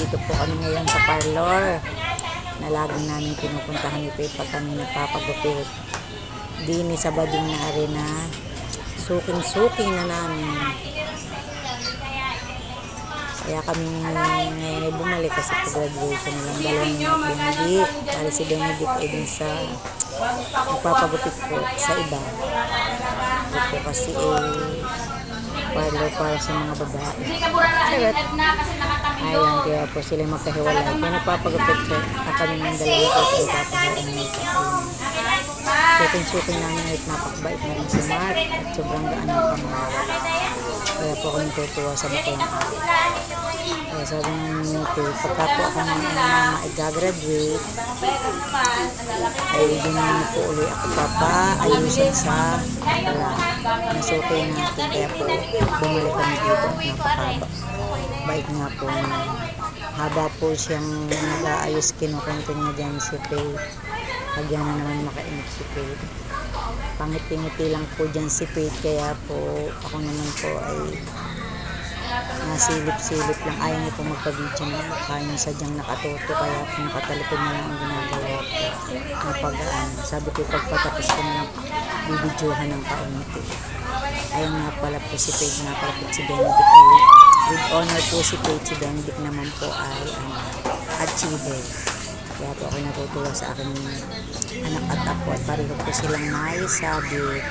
Nandito po kami ngayon sa parlor na laging namin pinupuntahan ito pag kami nagpapagupit. Dini sa bading na arena. Suking-suking na namin. Kaya kami ngayon ay bumalik kasi graduation ng dalawang Benedict. Para si Benedict ay din sa nagpapagupit po sa iba. Ito kasi parlor para sa mga babae. Sarap. Ayan, kaya po sila magkahiwalay. Kaya nagpapagupit sa kami ng dalawang po ay papahain nito. Suking-suking namin ay napakabait na rin si Mark at sobrang gaan ng kamay. Kaya po ako natutuwa sa mukha ng ako. Kaya sabi ng nito, pagka po ako ng mama ay gagraduate, ay din naman po ulit ako ayusin sa nasukay natin. Kaya po bumalik kami dito at napakaba. Bait nga po niya. Haba po siyang nag-aayos, kinukwento niya dyan si Faye. Pagyan na naman makainip si Faye. Pangiti-ngiti lang po dyan si Faye. Kaya po ako naman po ay nasilip-silip lang. Ayaw niya po magpa-video na mukha niya, sadyang nakatuto. Kaya po nakatalikod na lang ang ginagawa ko. Napagaan. Sabi ko pagpatapos ko na lang bibidyohan ng kaunti. Ayaw nga pala po si Faye, nga pala po si Benedict. With honor po si Faye, si Benedict naman po ay achiever. Kaya po ako natutuwa sa aking anak at apo at pareho po silang may sabit,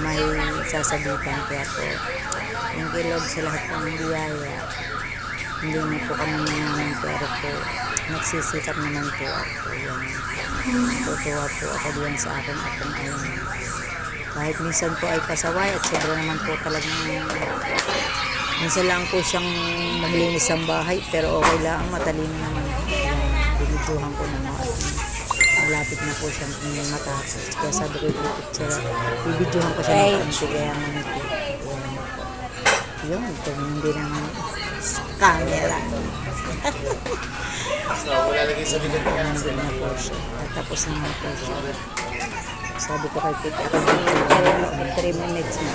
may sasabitan. Kaya po yung kilog sa lahat po ng biyaya, hindi na po kami naman, pero po nagsisikap naman po ako. Yung natutuwa po ako diyan sa aking atong ayun. Kahit minsan po ay pasaway at sobra naman po talagang minsan lang po siyang maglinis ng bahay, pero okay lang, matalino naman. Binidyohan ko na mga malapit na po siyang matapos. Kaya sabi ko yung picture, bibidyohan ko siya ng kanti, kaya manito. Yun, ito hindi naman camera. So, wala lagi sa bigat niya. Nandun na po siya. Tapos naman po siya. Sabi ko kay Pete, ako dito, 3 minutes na.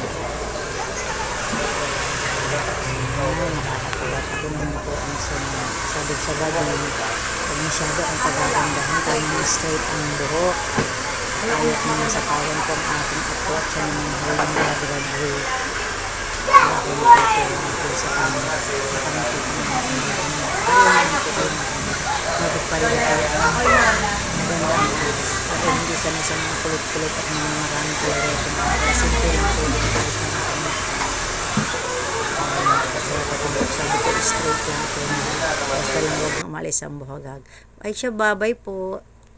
Nakakatawa. Ako naman po ang sunod. Sabi sa gagawin, huwag masyado ang pagagandahan. Tayo na straight ang buhok. Ayot naman sa kawan ko ang ating apo at siya naman hulang graduate. Kaya ako natutuwa po sa kanya. Nakamapit na natin. Ayaw naman po kayo magpaparin tayo. Maganda at hindi sana sa mga kulit-kulit at mga maraming kalareto na kaya simple lang po yung tayo sa mga kanya. Kaya patulog sabi ko straight lang po. Basta lang huwag umalis ang buhagag. Ay siya, babay po.